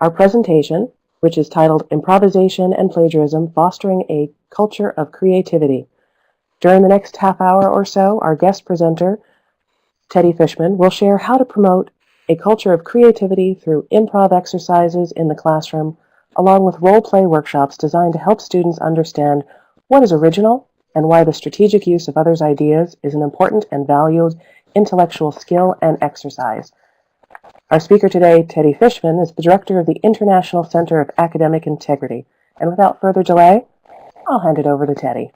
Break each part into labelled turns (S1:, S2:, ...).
S1: Our presentation, which is titled Improvisation and Plagiarism, Fostering a Culture of Creativity. During the next half hour or so, our guest presenter, Teddy Fishman, will share how to promote a culture of creativity through improv exercises in the classroom, along with role-play workshops designed to help students understand what is original and why the strategic use of others' ideas is an important and valued intellectual skill and exercise. Our speaker today, Teddy Fishman, is the director of the International Center of Academic Integrity. And without further delay, I'll hand it over to Teddy.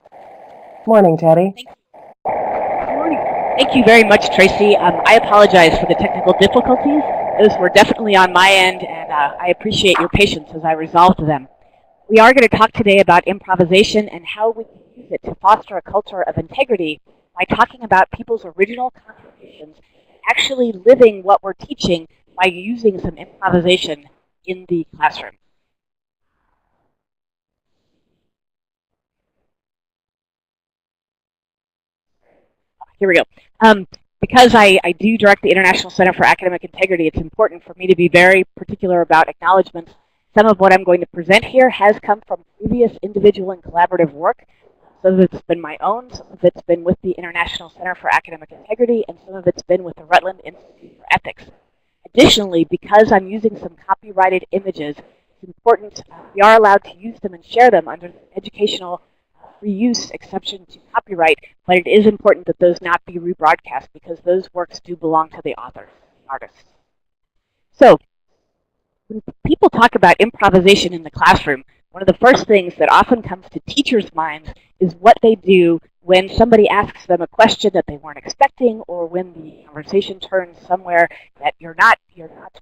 S1: Morning, Teddy.
S2: Good morning. Thank you very much, Tracy. I apologize for the technical difficulties. Those were definitely on my end, and I appreciate your patience as I resolved them. We are going to talk today about improvisation and how we can use it to foster a culture of integrity by talking about people's original contributions, actually living what we're teaching by using some improvisation in the classroom. Here we go. Because I do direct the International Center for Academic Integrity, it's important for me to be very particular about acknowledgments. Some of what I'm going to present here has come from previous individual and collaborative work. Some of it's been my own, some of it's been with the International Center for Academic Integrity, and some of it's been with the Rutland Institute for Ethics. Additionally, because I'm using some copyrighted images, it's important we are allowed to use them and share them under the educational reuse exception to copyright, but it is important that those not be rebroadcast because those works do belong to the authors, the artists. So, when people talk about improvisation in the classroom, one of the first things that often comes to teachers' minds is what they do when somebody asks them a question that they weren't expecting, or when the conversation turns somewhere that you're not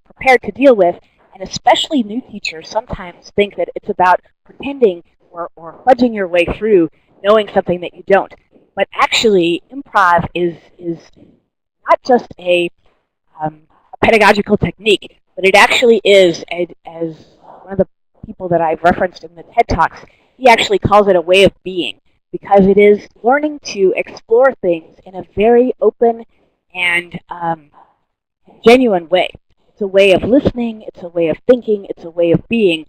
S2: prepared to deal with. And especially new teachers sometimes think that it's about pretending or fudging your way through knowing something that you don't. But actually, improv is not just a pedagogical technique, but it actually is, as one of the people that I've referenced in the TED Talks, he actually calls it a way of being, because it is learning to explore things in a very open and genuine way. It's a way of listening, it's a way of thinking, it's a way of being.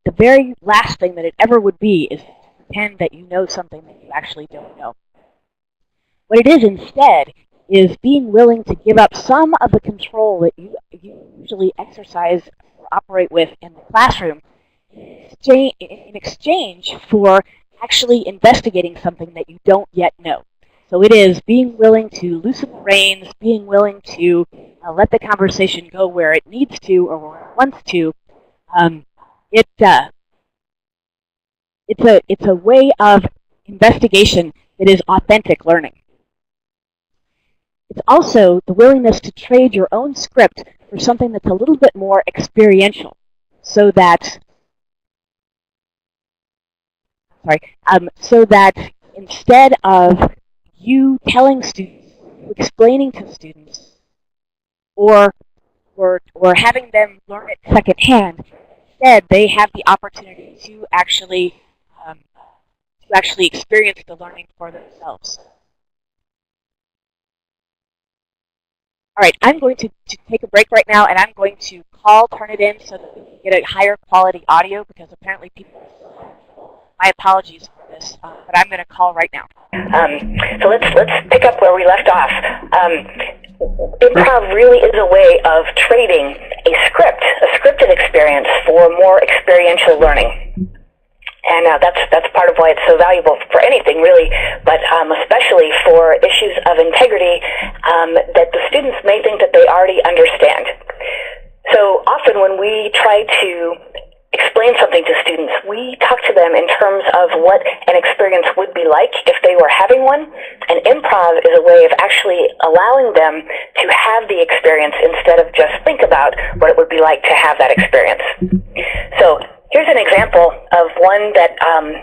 S2: The very last thing that it ever would be is to pretend that you know something that you actually don't know. What it is instead is being willing to give up some of the control that you usually exercise or operate with in the classroom in exchange for actually investigating something that you don't yet know. So it is being willing to loosen the reins, being willing to let the conversation go where it needs to or where it wants to. It's a way of investigation that is authentic learning. It's also the willingness to trade your own script for something that's a little bit more experiential, so that instead of you telling students, explaining to students, or having them learn it secondhand, instead they have the opportunity to actually experience the learning for themselves. All right, I'm going to take a break right now, and I'm going to turn it in so that we can get a higher quality audio, because apparently people. My apologies for this, but I'm going to call right now.
S3: So let's pick up where we left off. Improv really is a way of trading a scripted experience for more experiential learning. And that's part of why it's so valuable for anything, really, but especially for issues of integrity that the students may think that they already understand. So often when we try to explain something to students, we talk to them in terms of what an experience would be like if they were having one, and improv is a way of actually allowing them to have the experience instead of just think about what it would be like to have that experience. So here's an example of one that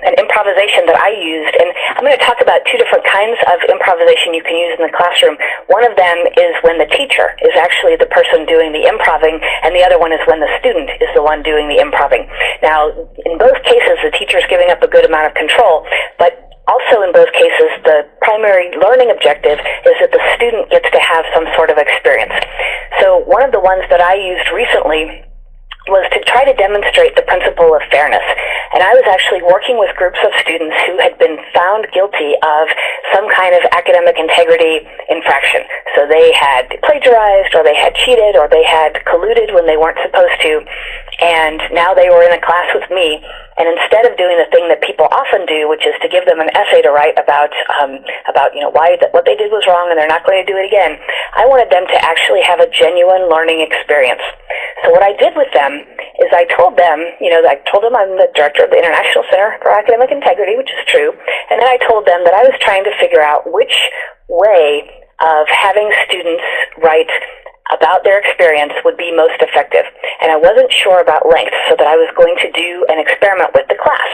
S3: an improvisation that I used, and I'm going to talk about two different kinds of improvisation you can use in the classroom. One of them is when the teacher is actually the person doing the improving, and the other one is when the student is the one doing the improving. Now, in both cases, the teacher is giving up a good amount of control, but also in both cases, the primary learning objective is that the student gets to have some sort of experience. So one of the ones that I used recently was to try to demonstrate the principle of fairness. And I was actually working with groups of students who had been found guilty of some kind of academic integrity infraction. So they had plagiarized, or they had cheated, or they had colluded when they weren't supposed to, and now they were in a class with me, and instead of doing the thing that people often do, which is to give them an essay to write about why what they did was wrong and they're not going to do it again, I wanted them to actually have a genuine learning experience. So what I did with them is I told them I'm the director of the International Center for Academic Integrity, which is true, and then I told them that I was trying to figure out which way of having students write about their experience would be most effective. And I wasn't sure about length, so that I was going to do an experiment with the class.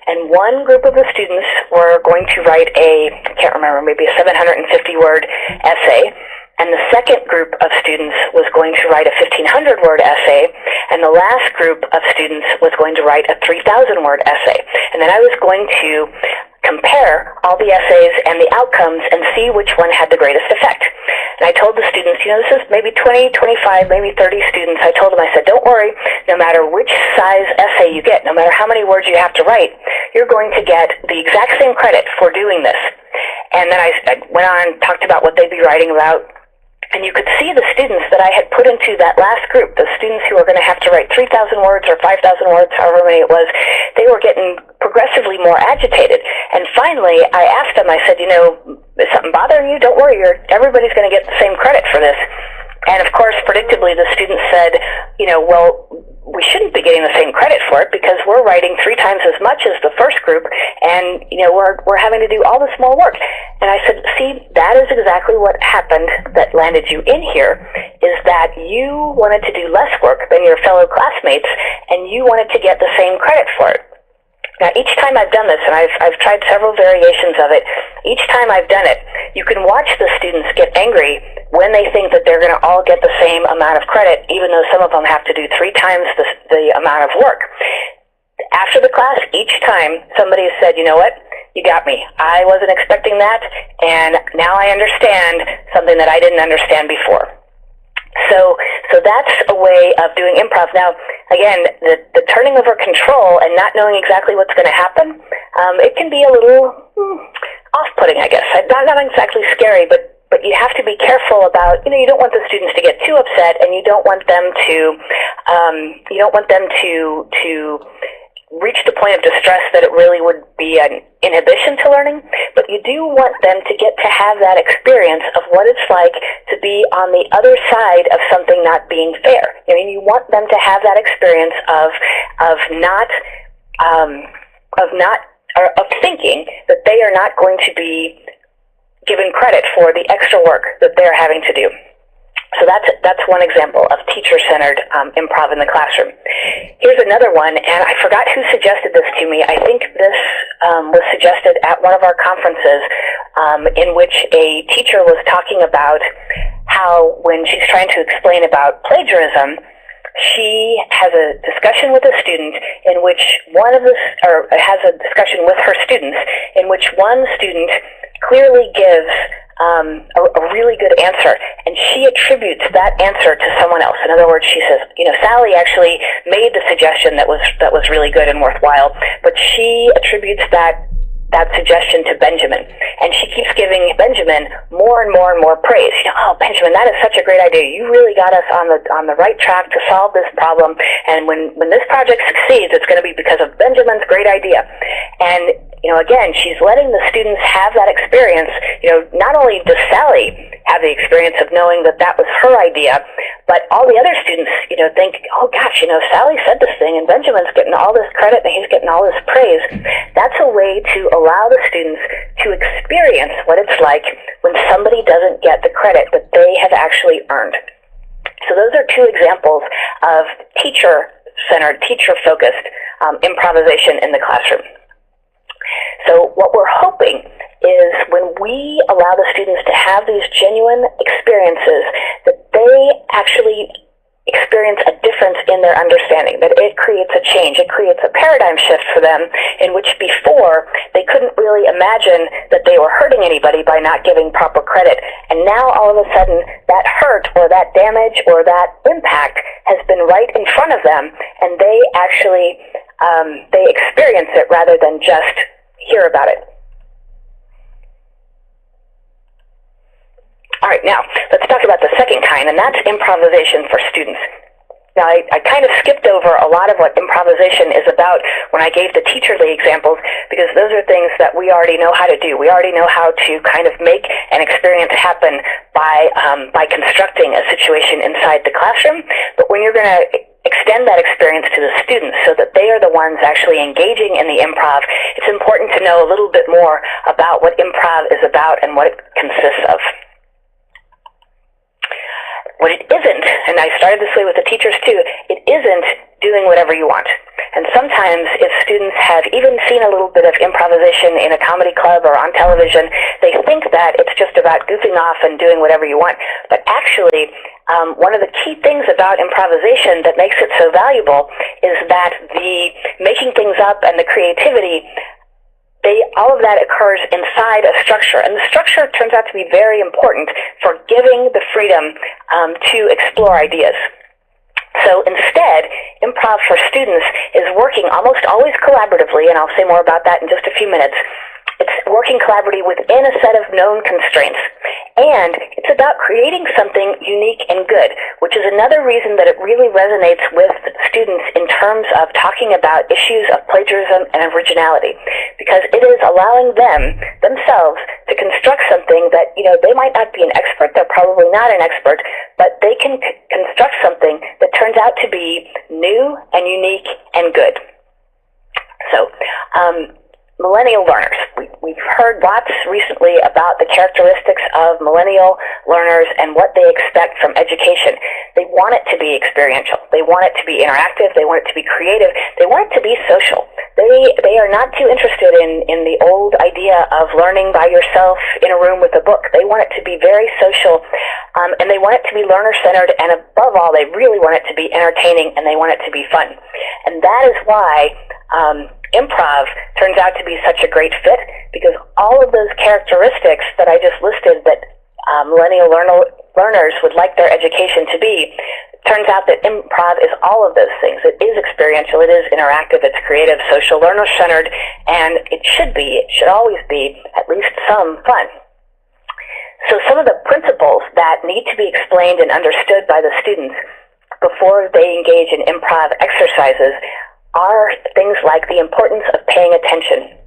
S3: And one group of the students were going to write I can't remember, maybe a 750-word essay, and the second group of students was going to write a 1,500-word essay, and the last group of students was going to write a 3,000-word essay. And then I was going to compare all the essays and the outcomes and see which one had the greatest effect. And I told the students, this is maybe 20, 25, maybe 30 students. I told them, I said, don't worry, no matter which size essay you get, no matter how many words you have to write, you're going to get the exact same credit for doing this. And then I went on and talked about what they'd be writing about. And you could see the students that I had put into that last group, the students who were going to have to write 3,000 words or 5,000 words, however many it was, they were getting progressively more agitated. And finally, I asked them, I said, is something bothering you? Don't worry, everybody's going to get the same credit for this. And of course, predictably, the students said, well, we shouldn't be getting the same credit for it because we're writing 3 times as much as the first group, and we're having to do all this more work. And I said, see, that is exactly what happened that landed you in here, is that you wanted to do less work than your fellow classmates, and you wanted to get the same credit for it. Now, each time I've done this, and I've tried several variations of it, each time I've done it, you can watch the students get angry when they think that they're going to all get the same amount of credit, even though some of them have to do 3 times the amount of work. After the class, each time somebody has said, you know what, you got me. I wasn't expecting that, and now I understand something that I didn't understand before. So that's a way of doing improv. Now, again, the turning over control and not knowing exactly what's going to happen, it can be a little off-putting, I guess. Not exactly scary, but you have to be careful about, you don't want the students to get too upset, and you don't want them to reach the point of distress that it really would be an inhibition to learning, but you do want them to get to have that experience of what it's like to be on the other side of something not being fair. You want them to have that experience of thinking that they are not going to be given credit for the extra work that they're having to do. So that's one example of teacher-centered improv in the classroom. Here's another one, and I forgot who suggested this to me. I think this was suggested at one of our conferences, in which a teacher was talking about how when she's trying to explain about plagiarism, she has a discussion with a student in which has a discussion with her students in which one student clearly gives a really good answer, and she attributes that answer to someone else. In other words, she says, Sally actually made the suggestion that was really good and worthwhile, but she attributes that suggestion to Benjamin, and she keeps giving Benjamin more and more and more praise. Oh, Benjamin, that is such a great idea. You really got us on the right track to solve this problem, and when this project succeeds, it's going to be because of Benjamin's great idea. And again, she's letting the students have that experience. Not only does Sally have the experience of knowing that was her idea, but all the other students, think, oh gosh, Sally said this thing, and Benjamin's getting all this credit, and he's getting all this praise. That's a way to allow the students to experience what it's like when somebody doesn't get the credit that they have actually earned. So those are 2 examples of teacher-centered, teacher-focused improvisation in the classroom. So what we're hoping is when we allow the students to have these genuine experiences, that they actually experience a difference in their understanding, that it creates a change, it creates a paradigm shift for them in which before they couldn't really imagine that they were hurting anybody by not giving proper credit. And now all of a sudden that hurt or that damage or that impact has been right in front of them, and they actually they experience it rather than just hear about it. All right, now let's talk about the second kind, and that's improvisation for students. Now, I kind of skipped over a lot of what improvisation is about when I gave the teacherly examples, because those are things that we already know how to do. We already know how to kind of make an experience happen by constructing a situation inside the classroom. But when you're going to extend that experience to the students so that they are the ones actually engaging in the improv, it's important to know a little bit more about what improv is about and what it consists of. What it isn't, and I started this way with the teachers too, it isn't doing whatever you want. And sometimes if students have even seen a little bit of improvisation in a comedy club or on television, they think that it's just about goofing off and doing whatever you want. But actually, one of the key things about improvisation that makes it so valuable is that the making things up and the creativity, all of that occurs inside a structure, and the structure turns out to be very important for giving the freedom to explore ideas. So instead, improv for students is working almost always collaboratively, and I'll say more about that in just a few minutes. It's working collaboratively within a set of known constraints. And it's about creating something unique and good, which is another reason that it really resonates with students in terms of talking about issues of plagiarism and originality. Because it is allowing them, themselves, to construct something that, they might not be an expert, they're probably not an expert, but they can construct something that turns out to be new and unique and good. So, millennial learners. We've heard lots recently about the characteristics of millennial learners and what they expect from education. They want it to be experiential. They want it to be interactive. They want it to be creative. They want it to be social. They are not too interested in the old idea of learning by yourself in a room with a book. They want it to be very social, and they want it to be learner-centered, and above all, they really want it to be entertaining, and they want it to be fun. And that is why improv turns out to be such a great fit, because all of those characteristics that I just listed that millennial learners would like their education to be, turns out that improv is all of those things. It is experiential, it is interactive, it's creative, social, learner-centered, and it should always be at least some fun. So some of the principles that need to be explained and understood by the students before they engage in improv exercises are things like the importance of paying attention.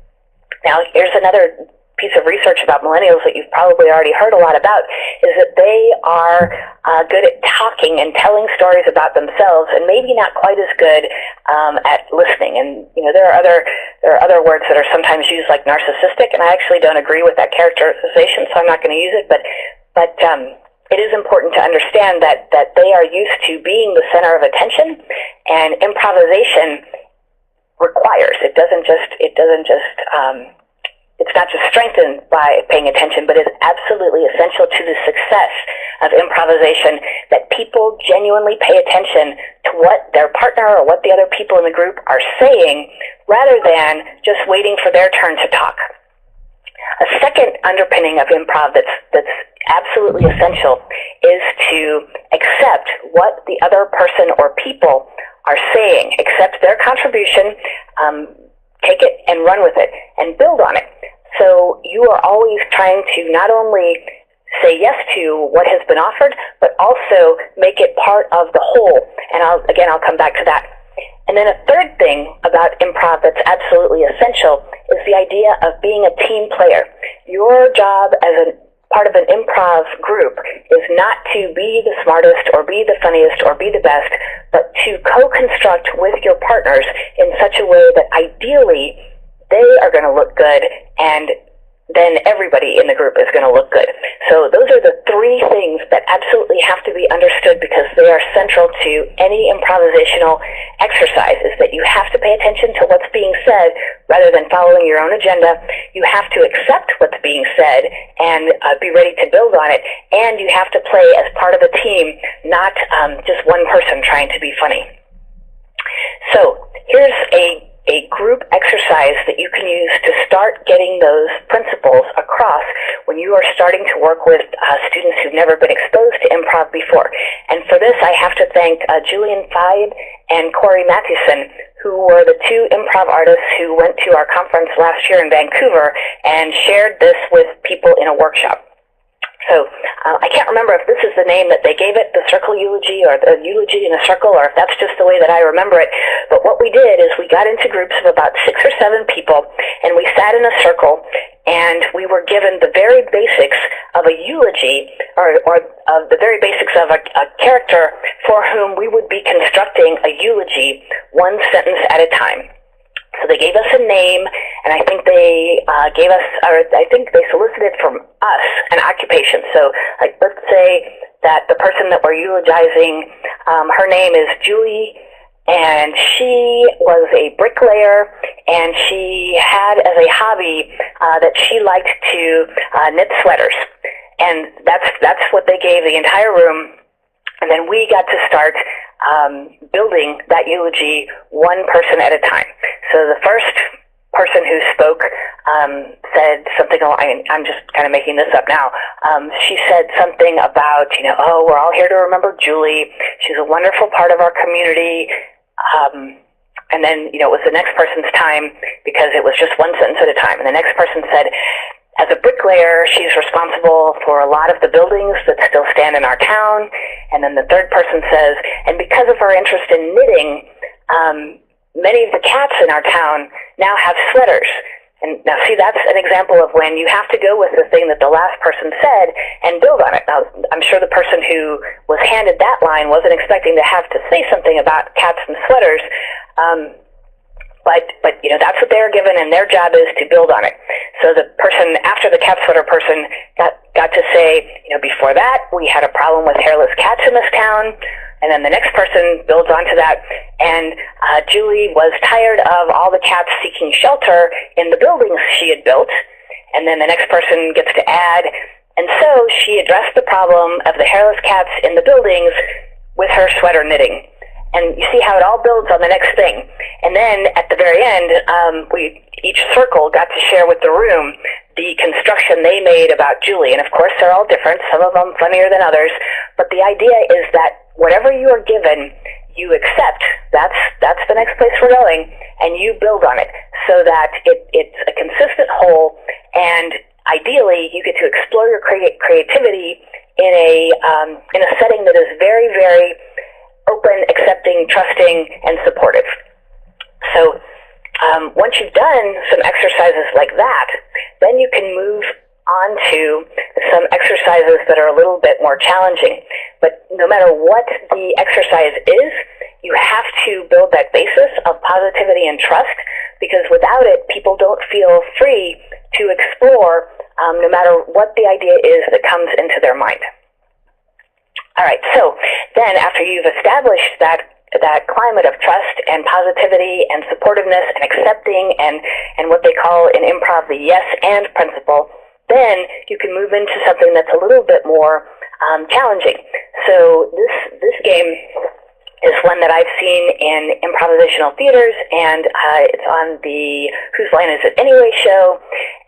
S3: Now, here's another piece of research about millennials that you've probably already heard a lot about, is that they are good at talking and telling stories about themselves, and maybe not quite as good at listening. And there are other words that are sometimes used, like narcissistic, and I actually don't agree with that characterization, so I'm not going to use it. But it is important to understand that they are used to being the center of attention, and improvisation requires. It's not just strengthened by paying attention, but is absolutely essential to the success of improvisation, that people genuinely pay attention to what their partner or what the other people in the group are saying, rather than just waiting for their turn to talk. A second underpinning of improv that's absolutely essential is to accept what the other person or people are saying, accept their contribution, take it and run with it, and build on it. So you are always trying to not only say yes to what has been offered, but also make it part of the whole. And I'll come back to that. And then a third thing about improv that's absolutely essential is the idea of being a team player. Your job as a part of an improv group is not to be the smartest or be the funniest or be the best, but to co-construct with your partners in such a way that ideally they are going to look good, and then everybody in the group is going to look good. So those are the three things that absolutely have to be understood because they are central to any improvisational exercise, is that you have to pay attention to what's being said rather than following your own agenda. You have to accept what's being said and be ready to build on it. And you have to play as part of a team, not just one person trying to be funny. So here's a group exercise that you can use to start getting those principles across when you are starting to work with students who've never been exposed to improv before. And for this, I have to thank Julian Feib and Corey Mathewson, who were the two improv artists who went to our conference last year in Vancouver and shared this with people in a workshop. So I can't remember if this is the name that they gave it, the circle eulogy, or the eulogy in a circle, or if that's just the way that I remember it. But what we did is we got into groups of about 6 or 7 people, and we sat in a circle, and we were given the very basics of a eulogy, or of the very basics of a character for whom we would be constructing a eulogy one sentence at a time. So they gave us a name, and I think they gave us, or I think they solicited from us an occupation. So, like, let's say that the person that we're eulogizing, her name is Julie, and she was a bricklayer, and she had as a hobby that she liked to knit sweaters. And that's what they gave the entire room. And then we got to start building that eulogy one person at a time. So the first person who spoke said something, I'm just kind of making this up now. She said something about, oh, we're all here to remember Julie. She's a wonderful part of our community. And then, it was the next person's time because it was just one sentence at a time. And the next person said, as a bricklayer, she's responsible for a lot of the buildings that still stand in our town. And then the third person says, and because of her interest in knitting, many of the cats in our town now have sweaters. And now, see, that's an example of when you have to go with the thing that the last person said and build on it. Now, I'm sure the person who was handed that line wasn't expecting to have to say something about cats and sweaters. But that's what they were given, and their job is to build on it. So the person after the cat sweater person got to say, before that we had a problem with hairless cats in this town, and then the next person builds onto that. And Julie was tired of all the cats seeking shelter in the buildings she had built, and then the next person gets to add, and so she addressed the problem of the hairless cats in the buildings with her sweater knitting. And you see how it all builds on the next thing. And then at the very end, each circle got to share with the room the construction they made about Julie. And of course, they're all different, some of them funnier than others. But the idea is that whatever you are given, you accept. That's the next place we're going, and you build on it so that it's a consistent whole. And ideally, you get to explore your creativity in a setting that is very, very open, accepting, trusting, and supportive. So once you've done some exercises like that, then you can move on to some exercises that are a little bit more challenging. But no matter what the exercise is, you have to build that basis of positivity and trust, because without it, people don't feel free to explore no matter what the idea is that comes into their mind. All right, so then after you've established that climate of trust and positivity and supportiveness and accepting and what they call in improv the yes and principle, then you can move into something that's a little bit more challenging. So this game is one that I've seen in improvisational theaters, and it's on the Whose Line Is It Anyway show.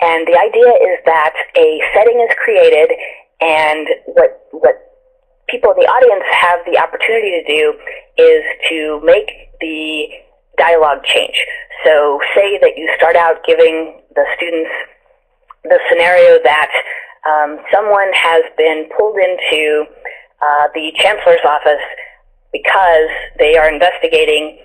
S3: And the idea is that a setting is created, and what people in the audience have the opportunity to do is to make the dialogue change. So say that you start out giving the students the scenario that someone has been pulled into the chancellor's office because they are investigating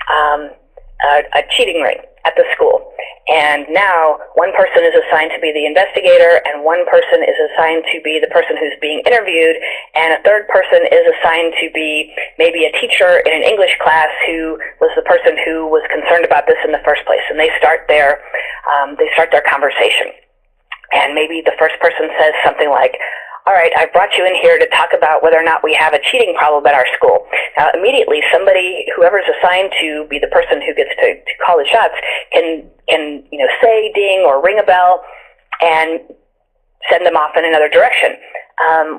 S3: a cheating ring at the school. And now one person is assigned to be the investigator, and one person is assigned to be the person who's being interviewed, and a third person is assigned to be maybe a teacher in an English class who was the person who was concerned about this in the first place. And they start their conversation. And maybe the first person says something like, all right, I brought you in here to talk about whether or not we have a cheating problem at our school. Now, immediately, somebody, whoever's assigned to be the person who gets to call the shots, can say ding or ring a bell and send them off in another direction.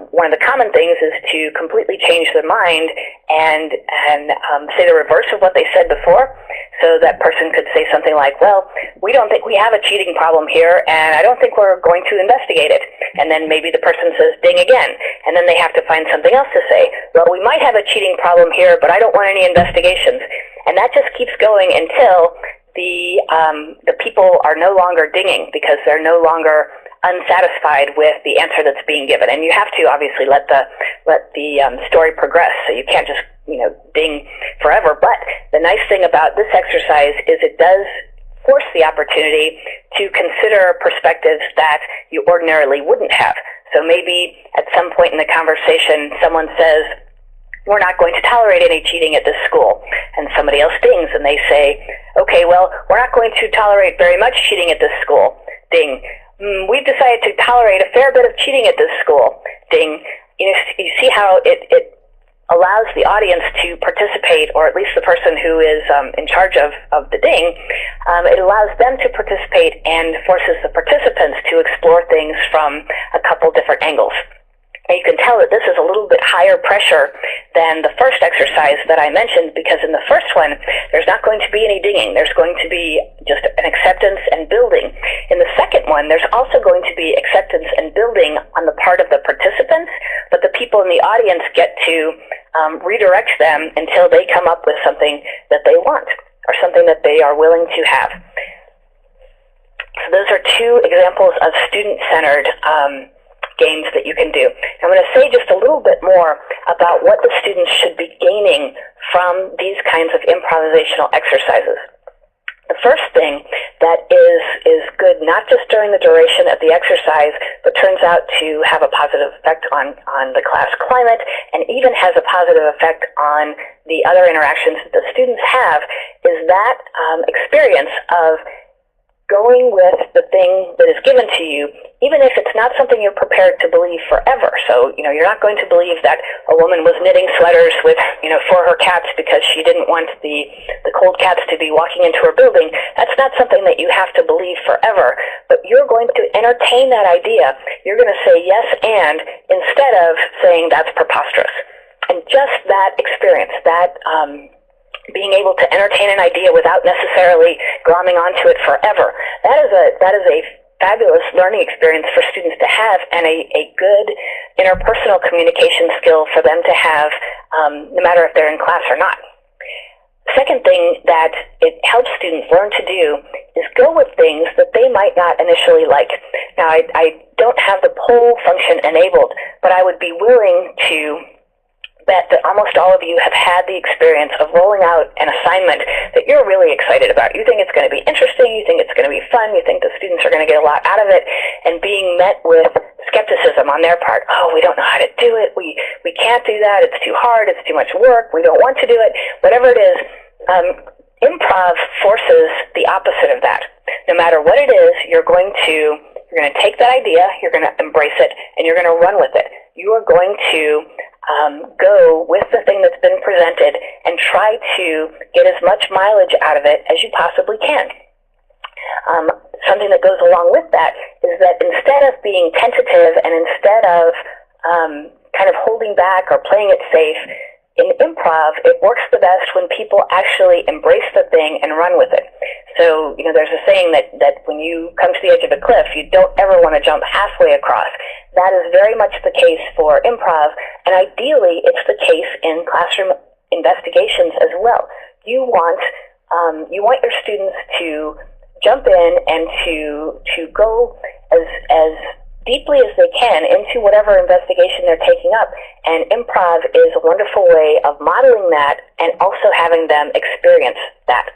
S3: One of the common things is to completely change their mind and say the reverse of what they said before. So that person could say something like, well, we don't think we have a cheating problem here, and I don't think we're going to investigate it. And then maybe the person says ding again, and then they have to find something else to say. Well, we might have a cheating problem here, but I don't want any investigations. And that just keeps going until the people are no longer dinging because they're no longer unsatisfied with the answer that's being given. And you have to obviously let the story progress, so you can't just ding forever. But the nice thing about this exercise is it does force the opportunity to consider perspectives that you ordinarily wouldn't have. So maybe at some point in the conversation someone says, we're not going to tolerate any cheating at this school. And somebody else dings and they say, okay, well, we're not going to tolerate very much cheating at this school. Ding. We've decided to tolerate a fair bit of cheating at this school. Ding. You see how it allows the audience to participate, or at least the person who is in charge of the ding. It allows them to participate and forces the participants to explore things from a couple different angles. And you can tell that this is a little bit higher pressure than the first exercise that I mentioned, because in the first one, there's not going to be any dinging. There's going to be just an acceptance and building. In the second one, there's also going to be acceptance and building on the part of the participants, but the people in the audience get to redirect them until they come up with something that they want or something that they are willing to have. So those are two examples of student-centered games that you can do. I'm going to say just a little bit more about what the students should be gaining from these kinds of improvisational exercises. The first thing that is good, not just during the duration of the exercise, but turns out to have a positive effect on the class climate, and even has a positive effect on the other interactions that the students have, is that experience of going with the thing that is given to you, even if it's not something you're prepared to believe forever. So, you're not going to believe that a woman was knitting sweaters with, for her cats because she didn't want the cold cats to be walking into her building. That's not something that you have to believe forever, but you're going to entertain that idea. You're going to say yes and, instead of saying that's preposterous. And just that experience, that being able to entertain an idea without necessarily glomming onto it forever, that is a fabulous learning experience for students to have, and a good interpersonal communication skill for them to have, no matter if they're in class or not. Second thing that it helps students learn to do is go with things that they might not initially like. Now, I don't have the poll function enabled, but I would be willing to bet that almost all of you have had the experience of rolling out an assignment that you're really excited about. You think it's going to be interesting, you think it's going to be fun, you think the students are going to get a lot out of it, and being met with skepticism on their part. Oh, we don't know how to do it, we can't do that, it's too hard, it's too much work, we don't want to do it, whatever it is. Improv forces the opposite of that. No matter what it is, you're going to take that idea, you're going to embrace it, and you're going to run with it. You are going to go with the thing that's been presented and try to get as much mileage out of it as you possibly can. Something that goes along with that is that instead of being tentative and instead of kind of holding back or playing it safe, in improv, it works the best when people actually embrace the thing and run with it. So, there's a saying that when you come to the edge of a cliff, you don't ever want to jump halfway across. That is very much the case for improv, and ideally, it's the case in classroom investigations as well. You want your students to jump in and to go as deeply as they can into whatever investigation they're taking up, and improv is a wonderful way of modeling that and also having them experience that.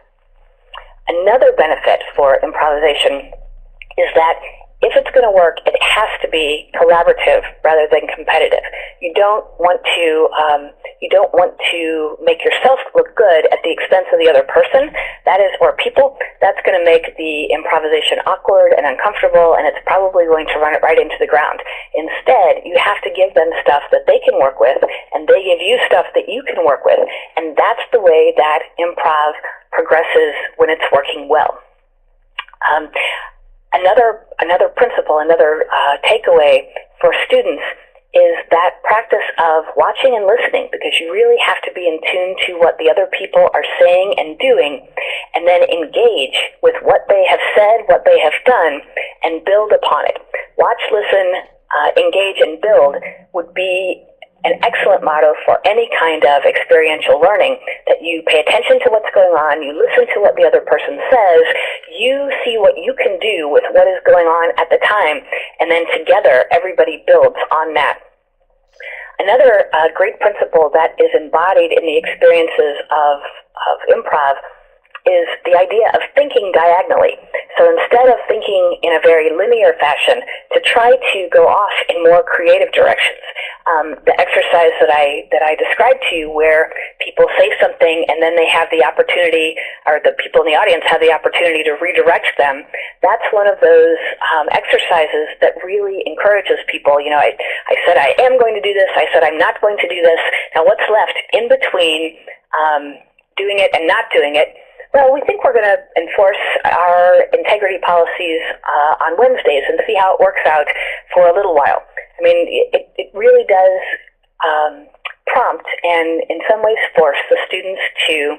S3: Another benefit for improvisation is that if it's going to work, it has to be collaborative rather than competitive. You don't want to You don't want to make yourself look good at the expense of the other person, that is, or people. That's going to make the improvisation awkward and uncomfortable, and it's probably going to run it right into the ground. Instead, you have to give them stuff that they can work with, and they give you stuff that you can work with, and that's the way that improv progresses when it's working well. Another principle, another takeaway for students is that practice of watching and listening, because you really have to be in tune to what the other people are saying and doing, and then engage with what they have said, what they have done, and build upon it. Watch, listen, engage, and build would be an excellent motto for any kind of experiential learning, that you pay attention to what's going on, you listen to what the other person says, you see what you can do with what is going on at the time, and then together everybody builds on that. Another great principle that is embodied in the experiences of improv is the idea of thinking diagonally. So instead of thinking in a very linear fashion, to try to go off in more creative directions. The exercise that I described to you, where people say something and then they have the opportunity, or the people in the audience have the opportunity to redirect them, that's one of those exercises that really encourages people. You know, I said I am going to do this, I said I'm not going to do this. Now what's left in between doing it and not doing it? Well, we think we're going to enforce our integrity policies on Wednesdays and see how it works out for a little while. I mean, it really does prompt and in some ways force the students to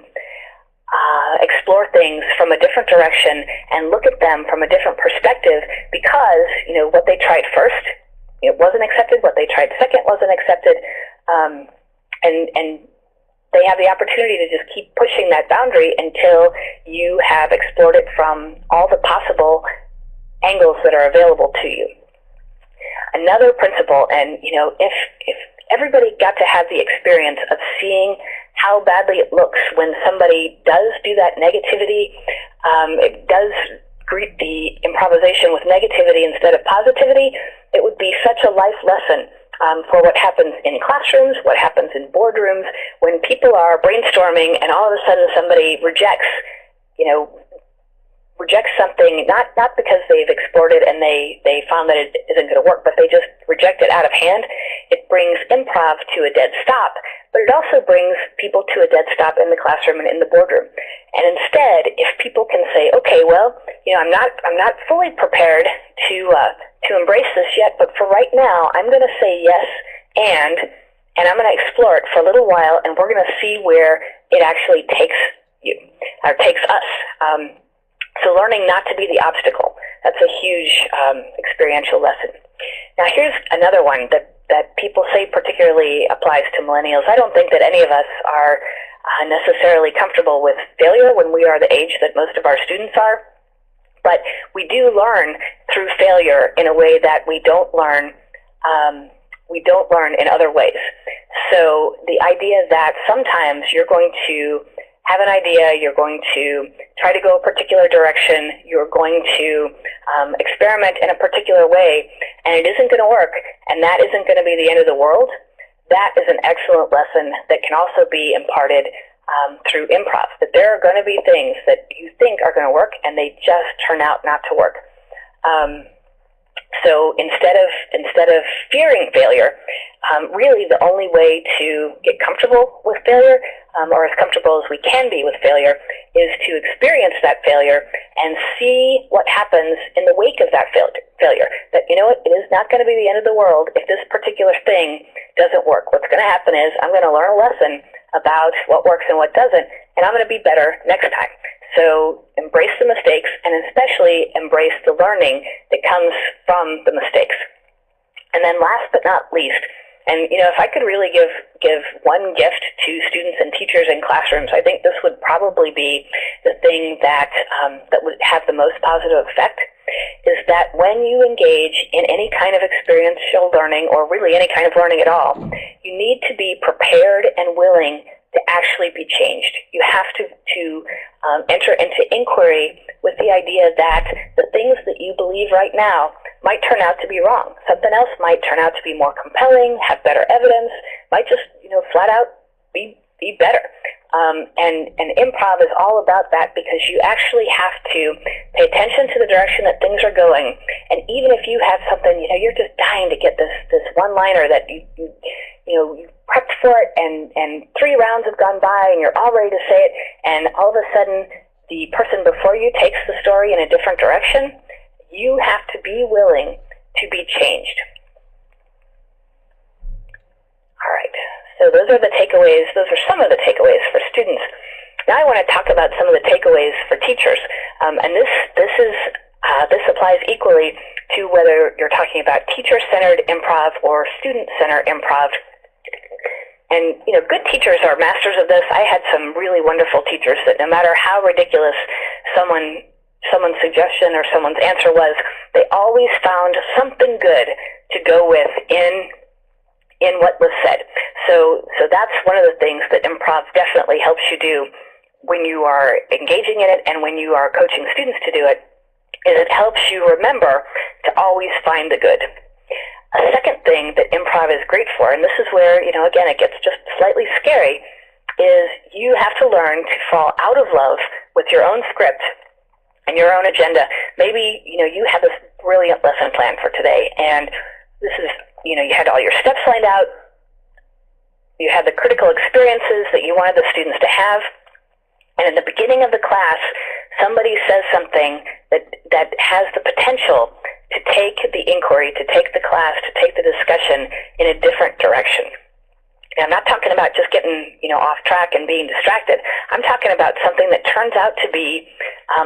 S3: explore things from a different direction and look at them from a different perspective, because, you know, what they tried first, it wasn't accepted, what they tried second wasn't accepted, and they have the opportunity to just keep pushing that boundary until you have explored it from all the possible angles that are available to you. Another principle, and you know, if everybody got to have the experience of seeing how badly it looks when somebody does do that negativity, it does greet the improvisation with negativity instead of positivity, it would be such a life lesson for what happens in classrooms, what happens in boardrooms, when people are brainstorming and all of a sudden somebody rejects something, not because they've explored it and they found that it isn't going to work, but they just reject it out of hand. It brings improv to a dead stop, but it also brings people to a dead stop in the classroom and in the boardroom. And instead, if people can say, okay, well, you know, I'm not fully prepared to embrace this yet, but for right now, I'm going to say yes, and I'm going to explore it for a little while, and we're going to see where it actually takes you, or takes us. So learning not to be the obstacle, that's a huge experiential lesson. Now here's another one that people say particularly applies to millennials. I don't think that any of us are necessarily comfortable with failure when we are the age that most of our students are, but we do learn through failure in a way that we don't learn in other ways. So the idea that sometimes you're going to have an idea, you're going to try to go a particular direction, you're going to experiment in a particular way, and it isn't going to work, and that isn't going to be the end of the world. That is an excellent lesson that can also be imparted through improv, that there are going to be things that you think are going to work, and they just turn out not to work. So instead of fearing failure, really the only way to get comfortable with failure, or as comfortable as we can be with failure, is to experience that failure and see what happens in the wake of that failure. That, you know what, it is not going to be the end of the world if this particular thing doesn't work. What's going to happen is I'm going to learn a lesson about what works and what doesn't, and I'm going to be better next time. So embrace the mistakes, and especially embrace the learning that comes from the mistakes. And then last but not least, and you know, if I could really give one gift to students and teachers in classrooms, I think this would probably be the thing that would have the most positive effect, is that when you engage in any kind of experiential learning, or really any kind of learning at all, you need to be prepared and willing to actually be changed. You have to enter into inquiry with the idea that the things that you believe right now might turn out to be wrong. Something else might turn out to be more compelling, have better evidence, might just, flat out be better. And improv is all about that, because you actually have to pay attention to the direction that things are going. And even if you have something, you're just dying to get this one-liner that you prepped for it, and 3 rounds have gone by and you're all ready to say it, and all of a sudden the person before you takes the story in a different direction, you have to be willing to be changed. All right. So those are the takeaways. Those are some of the takeaways for students. Now I want to talk about some of the takeaways for teachers, and this applies equally to whether you're talking about teacher-centered improv or student-centered improv. And good teachers are masters of this. I had some really wonderful teachers that no matter how ridiculous someone's suggestion or someone's answer was, they always found something good to go with in what was said. So that's one of the things that improv definitely helps you do when you are engaging in it, and when you are coaching students to do it, is it helps you remember to always find the good. A second thing that improv is great for, and this is where, again, it gets just slightly scary, is you have to learn to fall out of love with your own script and your own agenda. Maybe, you have this brilliant lesson plan for today, and this is, you had all your steps lined out, you had the critical experiences that you wanted the students to have, and in the beginning of the class, somebody says something that has the potential to take the inquiry, to take the class, to take the discussion in a different direction. And I'm not talking about just getting, off track and being distracted. I'm talking about something that turns out to be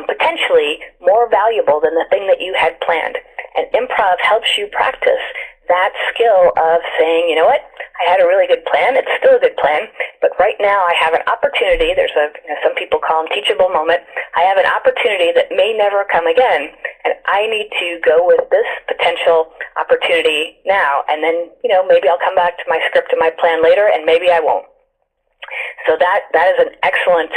S3: potentially more valuable than the thing that you had planned. And improv helps you practice that skill of saying, you know what, I had a really good plan. It's still a good plan, but right now I have an opportunity. There's some people call them teachable moment. I have an opportunity that may never come again, and I need to go with this potential opportunity now. And then, maybe I'll come back to my script and my plan later, and maybe I won't. So that is an excellent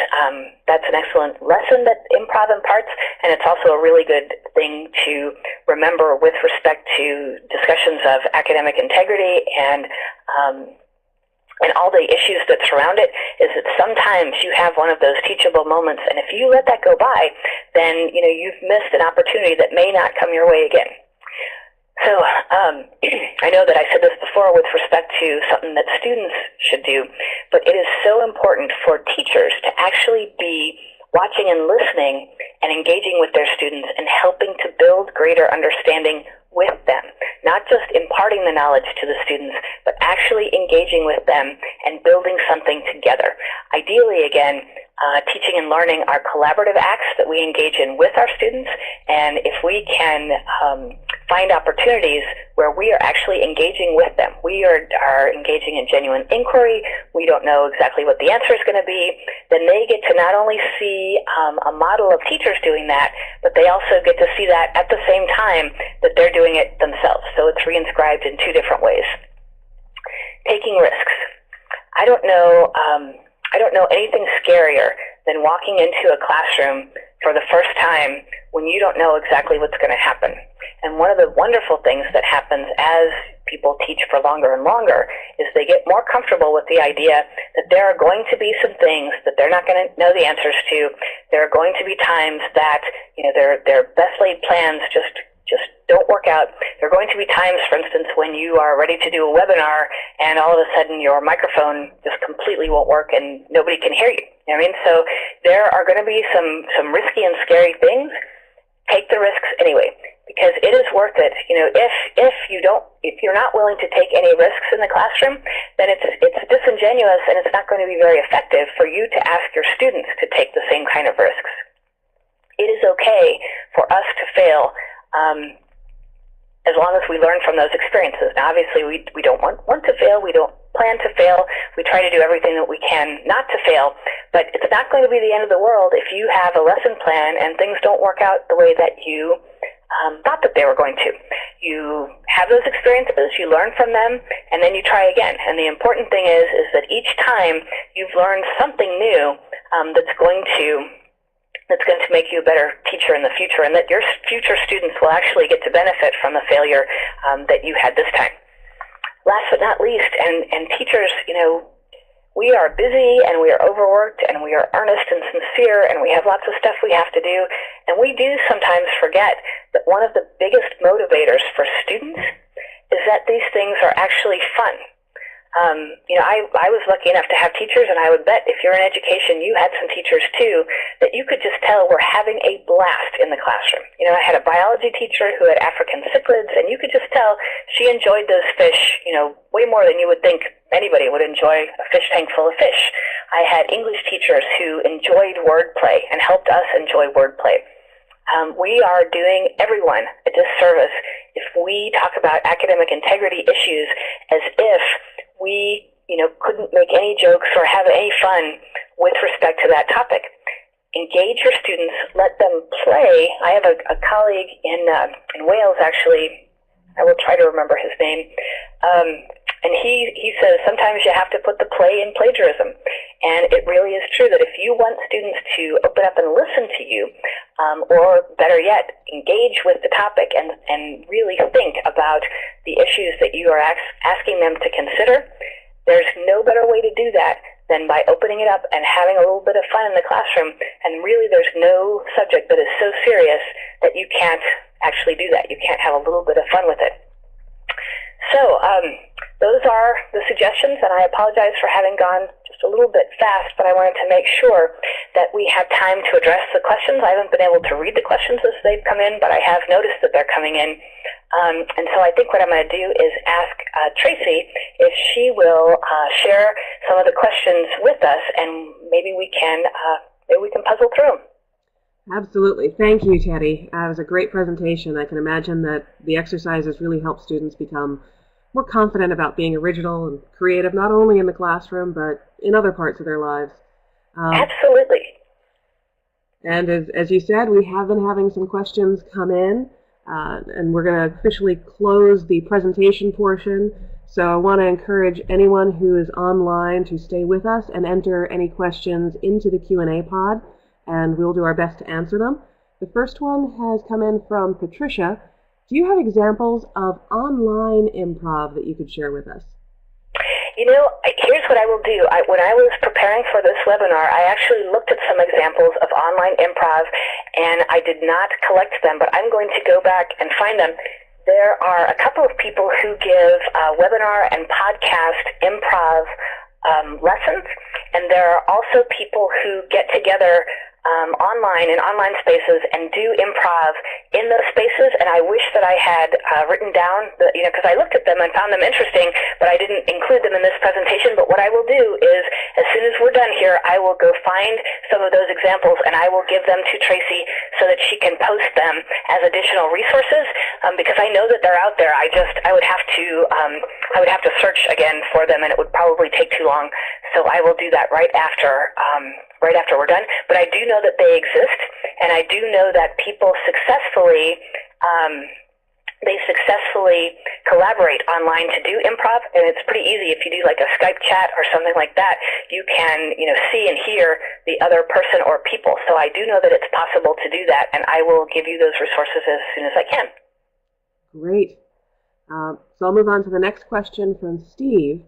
S3: lesson that improv imparts, and it's also a really good thing to remember with respect to discussions of academic integrity and all the issues that surround it, is that sometimes you have one of those teachable moments, and if you let that go by, then you've missed an opportunity that may not come your way again. So I know that I said this before with respect to something that students should do, but it is so important for teachers to actually be watching and listening and engaging with their students and helping to build greater understanding with them, not just imparting the knowledge to the students, but actually engaging with them and building something together. Ideally, again, teaching and learning are collaborative acts that we engage in with our students, and if we can find opportunities where we are actually engaging with them, we are engaging in genuine inquiry, we don't know exactly what the answer is going to be, then they get to not only see a model of teachers doing that, but they also get to see that at the same time that they're doing it themselves. So it's reinscribed in 2 different ways. Taking risks. I don't know anything scarier than walking into a classroom for the first time when you don't know exactly what's going to happen. And one of the wonderful things that happens as people teach for longer and longer is they get more comfortable with the idea that there are going to be some things that they're not going to know the answers to. There are going to be times that their best laid plans just don't work out. There are going to be times, for instance, when you are ready to do a webinar and all of a sudden your microphone just completely won't work and nobody can hear you. You know what I mean? So there are going to be some risky and scary things. Take the risks anyway, because it is worth it. If you're not willing to take any risks in the classroom, then it's disingenuous and it's not going to be very effective for you to ask your students to take the same kind of risks. It is okay for us to fail, as long as we learn from those experiences. Now, obviously, we don't want to fail. We don't plan to fail. We try to do everything that we can not to fail. But it's not going to be the end of the world if you have a lesson plan and things don't work out the way that you thought that they were going to. You have those experiences, you learn from them, and then you try again. And the important thing is that each time you've learned something new that's going to make you a better teacher in the future, and that your future students will actually get to benefit from the failure that you had this time. Last but not least, and teachers, we are busy and we are overworked and we are earnest and sincere and we have lots of stuff we have to do. And we do sometimes forget that one of the biggest motivators for students is that these things are actually fun. I was lucky enough to have teachers, and I would bet if you're in education, you had some teachers too, that you could just tell were having a blast in the classroom. I had a biology teacher who had African cichlids, and you could just tell she enjoyed those fish, way more than you would think anybody would enjoy a fish tank full of fish. I had English teachers who enjoyed wordplay and helped us enjoy wordplay. We are doing everyone a disservice if we talk about academic integrity issues as if we, couldn't make any jokes or have any fun with respect to that topic. Engage your students, let them play. I have a colleague in Wales, actually. I will try to remember his name. And he says sometimes you have to put the play in plagiarism. And it really is true that if you want students to open up and listen to you, or better yet, engage with the topic and really think about the issues that you are asking them to consider, there's no better way to do that than by opening it up and having a little bit of fun in the classroom. And really there's no subject that is so serious that you can't actually do that. You can't have a little bit of fun with it. So those are the suggestions, and I apologize for having gone just a little bit fast, but I wanted to make sure that we have time to address the questions. I haven't been able to read the questions as they've come in, but I have noticed that they're coming in. And so I think what I'm going to do is ask Tracy if she will share some of the questions with us, and maybe we can puzzle through them.
S1: Absolutely. Thank you, Teddy. It was a great presentation. I can imagine that the exercises really help students become more confident about being original and creative, not only in the classroom, but in other parts of their lives.
S3: Absolutely.
S1: And as you said, we have been having some questions come in, and we're going to officially close the presentation portion. So I want to encourage anyone who is online to stay with us and enter any questions into the Q&A pod, and we'll do our best to answer them. The first one has come in from Patricia. Do you have examples of online improv that you could share with us?
S3: Here's what I will do. When I was preparing for this webinar, I actually looked at some examples of online improv, and I did not collect them, but I'm going to go back and find them. There are a couple of people who give webinar and podcast improv lessons, and there are also people who get together online in online spaces and do improv in those spaces. And I wish that I had written down because I looked at them and found them interesting, but I didn't include them in this presentation. But what I will do is, as soon as we're done here, I will go find some of those examples and I will give them to Tracy so that she can post them as additional resources, because I know that they're out there. I would have to search again for them, and it would probably take too long. So I will do that right after we're done. But I do know that they exist, and I do know that people successfully collaborate online to do improv, and it's pretty easy. If you do like a Skype chat or something like that, you can see and hear the other person or people. So I do know that it's possible to do that, and I will give you those resources as soon as I can.
S1: Great. So I'll move on to the next question from Steve.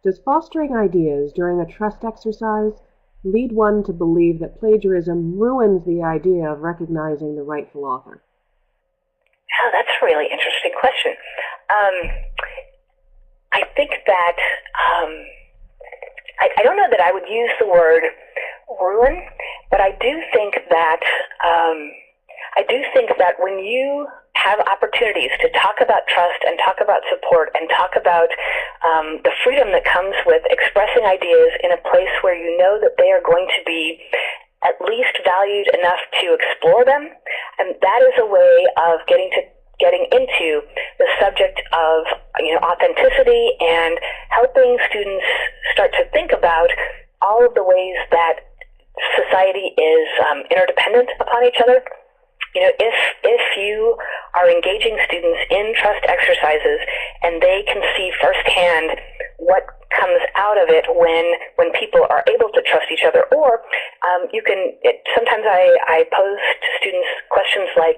S1: Does fostering ideas during a trust exercise lead one to believe that plagiarism ruins the idea of recognizing the rightful author?
S3: Oh, that's a really interesting question. I think that I don't know that I would use the word ruin, but I do think that when you have opportunities to talk about trust and talk about support and talk about the freedom that comes with expressing ideas in a place where you know that they are going to be at least valued enough to explore them, and that is a way of getting into the subject of authenticity and helping students start to think about all of the ways that society is interdependent upon each other. If you are engaging students in trust exercises and they can see firsthand what comes out of it when people are able to trust each other, or sometimes I pose to students questions like,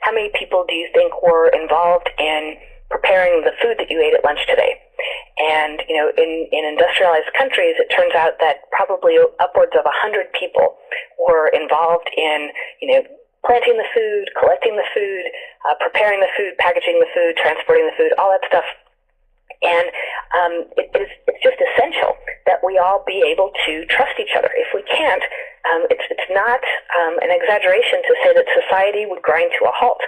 S3: how many people do you think were involved in preparing the food that you ate at lunch today? And, in industrialized countries, it turns out that probably upwards of 100 people were involved in, planting the food, collecting the food, preparing the food, packaging the food, transporting the food, all that stuff. And it's just essential that we all be able to trust each other. If we can't, it's not an exaggeration to say that society would grind to a halt.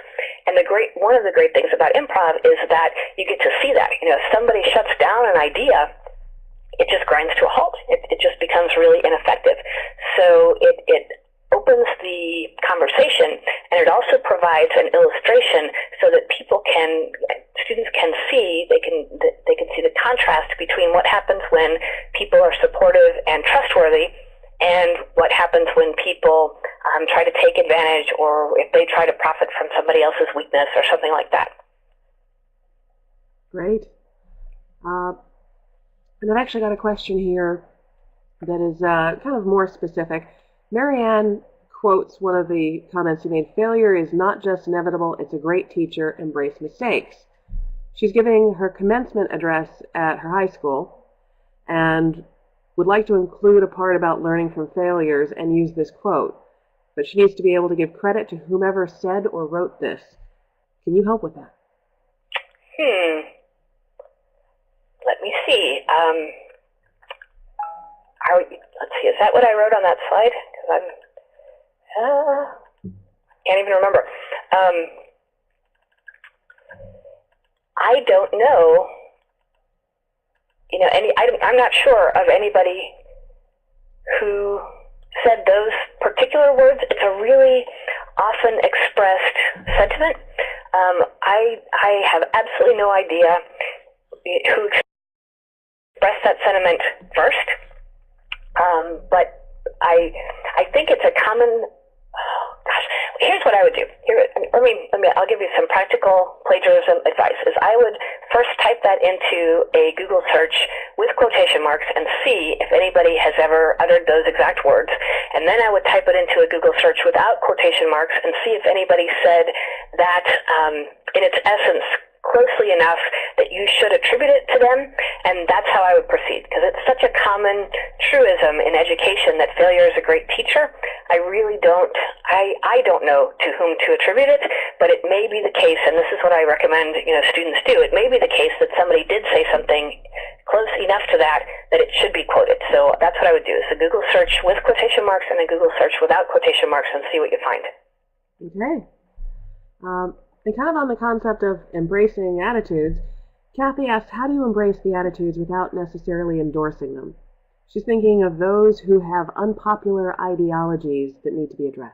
S3: And one of the great things about improv is that you get to see that. If somebody shuts down an idea, it just grinds to a halt. It just becomes really ineffective. So it opens the conversation, and it also provides an illustration so that students can see, they can see the contrast between what happens when people are supportive and trustworthy and what happens when people try to take advantage, or if they try to profit from somebody else's weakness or something like that.
S1: Great. And I've actually got a question here that is kind of more specific. Marianne quotes one of the comments you made: failure is not just inevitable, it's a great teacher, embrace mistakes. She's giving her commencement address at her high school and would like to include a part about learning from failures and use this quote, but she needs to be able to give credit to whomever said or wrote this. Can you help with that?
S3: Let me see. Let's see, is that what I wrote on that slide? Because can't even remember. I don't know. I'm not sure of anybody who said those particular words. It's a really often expressed sentiment. I have absolutely no idea who expressed that sentiment first. But I think it's a common. Oh gosh, here's what I would do. I'll give you some practical plagiarism advice. Is I would first type that into a Google search with quotation marks and see if anybody has ever uttered those exact words. And then I would type it into a Google search without quotation marks and see if anybody said that in its essence closely enough that you should attribute it to them, and that's how I would proceed, because it's such a common truism in education that failure is a great teacher. I don't know to whom to attribute it, but it may be the case, and this is what I recommend students do. It may be the case that somebody did say something close enough to that it should be quoted. So that's what I would do, is a Google search with quotation marks and a Google search without quotation marks, and see what you find.
S1: Okay. And kind of on the concept of embracing attitudes, Kathy asks, how do you embrace the attitudes without necessarily endorsing them? She's thinking of those who have unpopular ideologies that need to be addressed.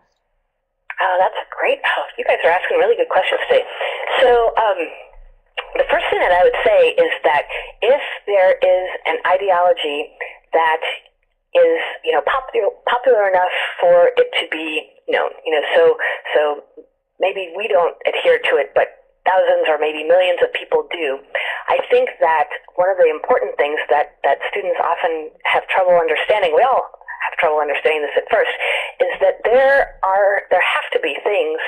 S3: Oh, that's great. Oh, you guys are asking really good questions today. So the first thing that I would say is that if there is an ideology that is popular enough for it to be known, so maybe we don't adhere to it, but thousands or maybe millions of people do. I think that one of the important things that students often have trouble understanding, we all have trouble understanding this at first, is that there have to be things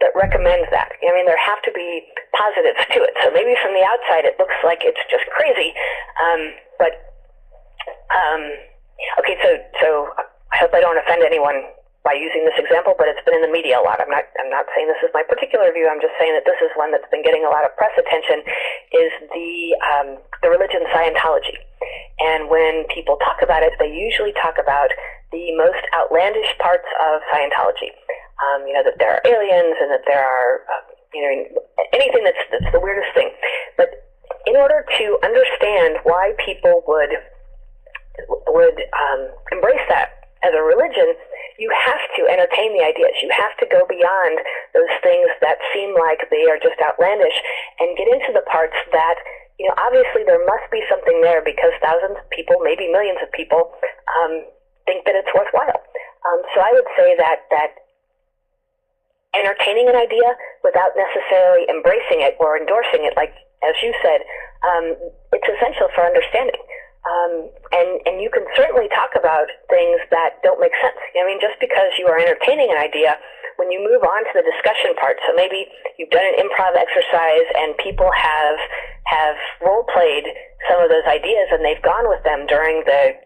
S3: that recommend that. There have to be positives to it. So maybe from the outside it looks like it's just crazy, okay, so I hope I don't offend anyone by using this example, but it's been in the media a lot. I'm not saying this is my particular view. I'm just saying that this is one that's been getting a lot of press attention, is the religion Scientology. And when people talk about it, they usually talk about the most outlandish parts of Scientology. That there are aliens and that there are anything that's the weirdest thing. But in order to understand why people would embrace that as a religion, you have to entertain the ideas. You have to go beyond those things that seem like they are just outlandish and get into the parts that, obviously there must be something there, because thousands of people, maybe millions of people, think that it's worthwhile. So I would say that entertaining an idea without necessarily embracing it or endorsing it, like as you said, it's essential for understanding. And you can certainly talk about things that don't make sense. Just because you are entertaining an idea when you move on to the discussion part, so maybe you've done an improv exercise and people have role played some of those ideas and they've gone with them during the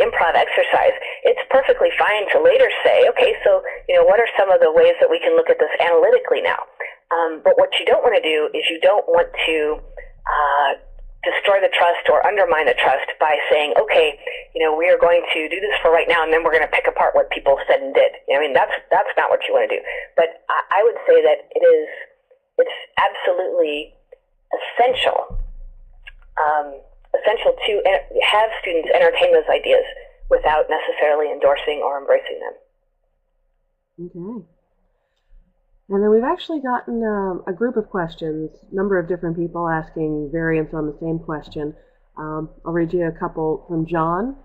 S3: improv exercise, it's perfectly fine to later say, okay, so what are some of the ways that we can look at this analytically now? But what you don't want to do is you don't want to destroy the trust or undermine the trust by saying, okay, we are going to do this for right now, and then we're going to pick apart what people said and did. That's not what you want to do. But I would say that it's absolutely essential to have students entertain those ideas without necessarily endorsing or embracing them.
S1: Okay. And then we've actually gotten a group of questions, a number of different people asking variants on the same question. I'll read you a couple from John.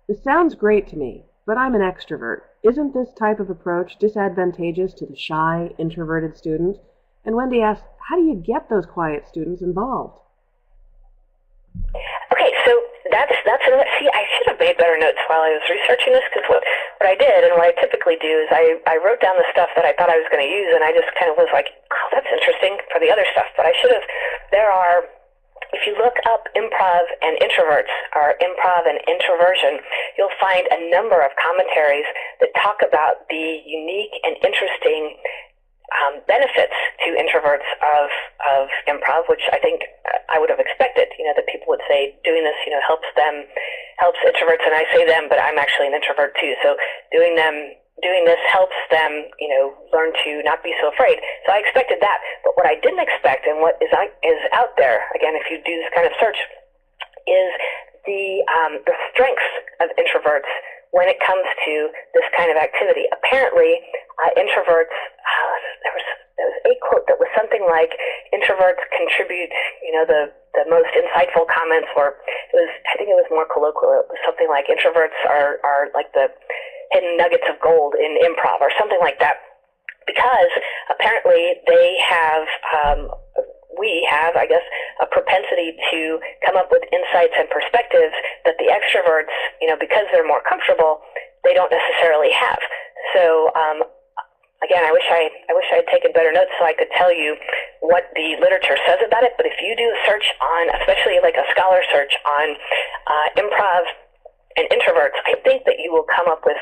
S1: This sounds great to me, but I'm an extrovert. Isn't this type of approach disadvantageous to the shy, introverted student? And Wendy asks, how do you get those quiet students involved?
S3: Okay, so that's another. See, I should have made better notes while I was researching this, because what I did and what I typically do is I wrote down the stuff that I thought I was going to use, and I just kind of was like, oh, that's interesting for the other stuff. But I should have. If you look up improv and introverts, or improv and introversion, you'll find a number of commentaries that talk about the unique and interesting benefits to introverts of improv, which I think I would have expected, that people would say doing this, helps introverts, and I say them, but I'm actually an introvert too, so doing this helps them, learn to not be so afraid. So I expected that, but what I didn't expect, and what is out there, again, if you do this kind of search, is the strengths of introverts when it comes to this kind of activity. Apparently, introverts, there was a quote that was something like, introverts contribute, the most insightful comments, or I think it was more colloquial. It was something like, introverts are like the hidden nuggets of gold in improv, or something like that. Because apparently we have, I guess, a propensity to come up with insights and perspectives that the extroverts, because they're more comfortable, they don't necessarily have. So, again, I wish I had taken better notes so I could tell you what the literature says about it. But if you do a search on, especially like a scholar search on improv and introverts, I think that you will come up with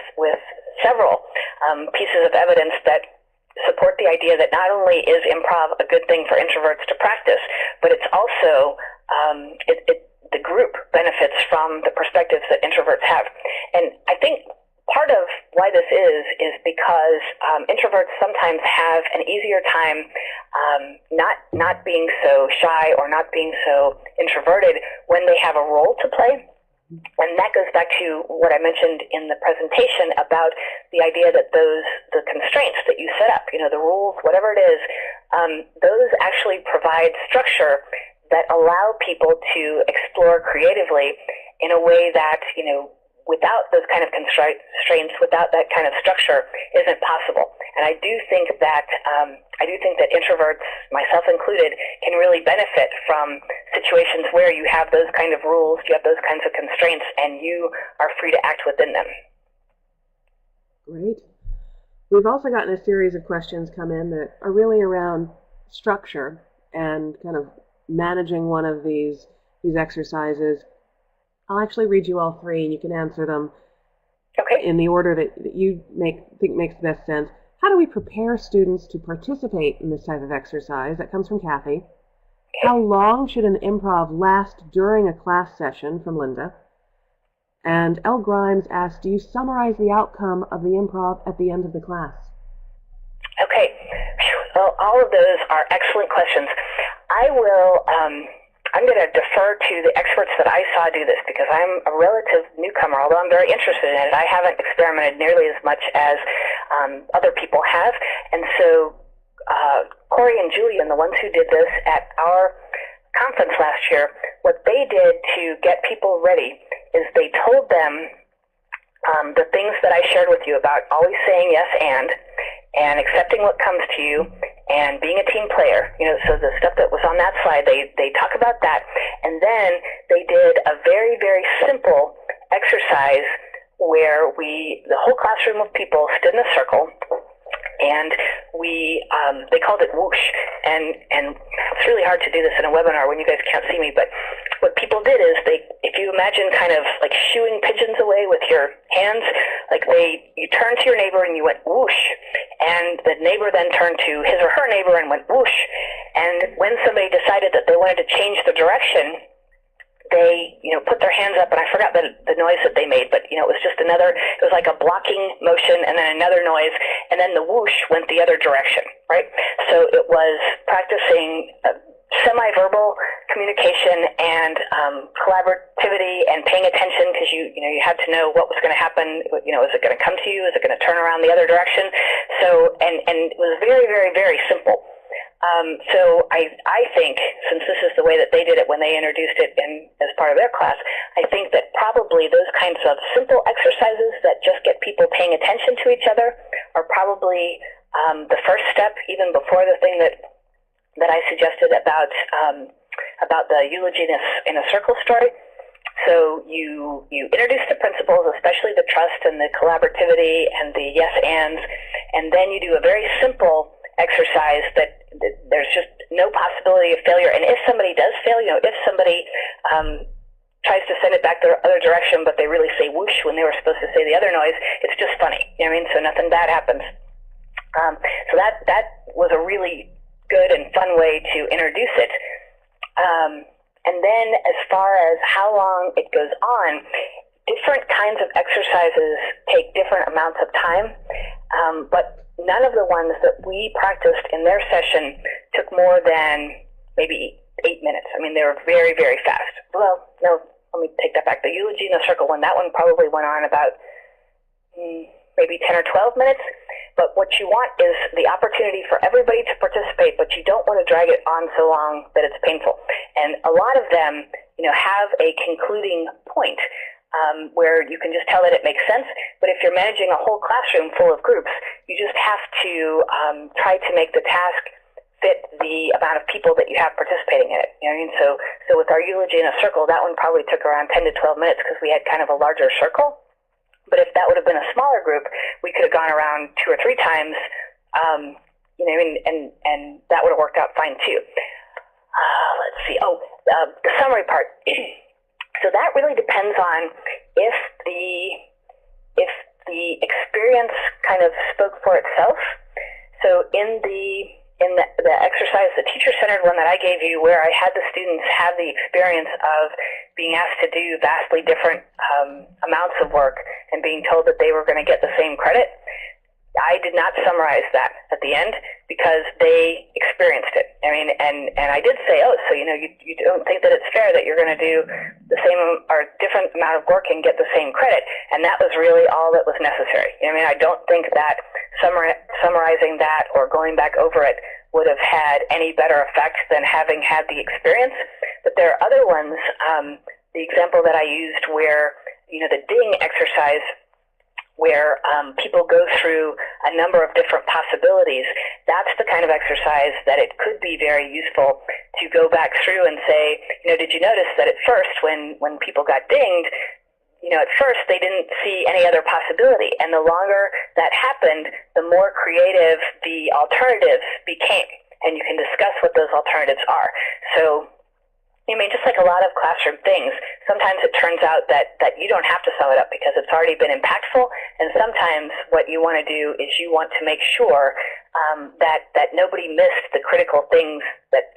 S3: several pieces of evidence that support the idea that not only is improv a good thing for introverts to practice, but it's also the group benefits from the perspectives that introverts have. And I think part of why this is because introverts sometimes have an easier time not being so shy or not being so introverted when they have a role to play. And that goes back to what I mentioned in the presentation about the idea that the constraints that you set up, the rules, whatever it is, those actually provide structure that allow people to explore creatively in a way that, without those kind of constraints, without that kind of structure, isn't possible. And I do think that introverts, myself included, can really benefit from situations where you have those kind of rules, you have those kinds of constraints, and you are free to act within them.
S1: Great. We've also gotten a series of questions come in that are really around structure and kind of managing one of these exercises. I'll actually read you all three, and you can answer them in the order that you think makes the best sense. How do we prepare students to participate in this type of exercise? That comes from Kathy. How long should an improv last during a class session? From Linda. And L. Grimes asks, do you summarize the outcome of the improv at the end of the class?
S3: Okay. Well, all of those are excellent questions. I'm going to defer to the experts that I saw do this, because I'm a relative newcomer, although I'm very interested in it. I haven't experimented nearly as much as other people have. And so Corey and Julian, the ones who did this at our conference last year, what they did to get people ready is they told them the things that I shared with you about always saying yes and accepting what comes to you, and being a team player. So the stuff that was on that slide, they talk about that. And then they did a very, very simple exercise where the whole classroom of people stood in a circle, and they called it whoosh, and it's really hard to do this in a webinar when you guys can't see me, but what people did is if you imagine kind of like shooing pigeons away with your hands, like you turned to your neighbor and you went whoosh, and the neighbor then turned to his or her neighbor and went whoosh, and when somebody decided that they wanted to change the direction, they, put their hands up, and I forgot the noise that they made, but, it was just it was like a blocking motion and then another noise, and then the whoosh went the other direction, right? So it was practicing semi-verbal communication and collaborativity and paying attention, because you had to know what was going to happen. Is it going to come to you? Is it going to turn around the other direction? So, and it was very, very, very simple. So I think, since this is the way that they did it when they introduced it as part of their class, I think that probably those kinds of simple exercises that just get people paying attention to each other are probably the first step, even before the thing that I suggested about the eulogy in a circle story. So you introduce the principles, especially the trust and the collaborativity and the yes ands, and then you do a very simple exercise that there's just no possibility of failure. And if somebody does fail, if somebody tries to send it back the other direction, but they really say whoosh when they were supposed to say the other noise, it's just funny. So nothing bad happens. So that was a really good and fun way to introduce it. And then as far as how long it goes on, different kinds of exercises take different amounts of time, but none of the ones that we practiced in their session took more than maybe 8 minutes. I mean, they were very, very fast. Well, no, let me take that back. The eulogy in the circle one, that one probably went on about maybe 10 or 12 minutes. But what you want is the opportunity for everybody to participate, but you don't want to drag it on so long that it's painful. And a lot of them, have a concluding point. Where you can just tell that it makes sense. But if you're managing a whole classroom full of groups, you just have to try to make the task fit the amount of people that you have participating in it. So with our eulogy in a circle, that one probably took around 10 to 12 minutes because we had kind of a larger circle. But if that would have been a smaller group, we could have gone around 2 or 3 times, and that would have worked out fine too. Let's see. The summary part. So that really depends on if the experience kind of spoke for itself. So in the exercise, the teacher-centered one that I gave you, where I had the students have the experience of being asked to do vastly different amounts of work and being told that they were going to get the same credit, I did not summarize that at the end because they experienced it. And I did say, so you don't think that it's fair that you're going to do the same or different amount of work and get the same credit, and that was really all that was necessary. I don't think that summarizing that or going back over it would have had any better effect than having had the experience. But there are other ones. The example that I used where the ding exercise, where people go through a number of different possibilities, that's the kind of exercise that it could be very useful to go back through and say, did you notice that at first when people got dinged, at first they didn't see any other possibility, and the longer that happened, the more creative the alternatives became, and you can discuss what those alternatives are. So just like a lot of classroom things, sometimes it turns out that you don't have to sum it up because it's already been impactful, and sometimes what you want to do is you want to make sure that nobody missed the critical things that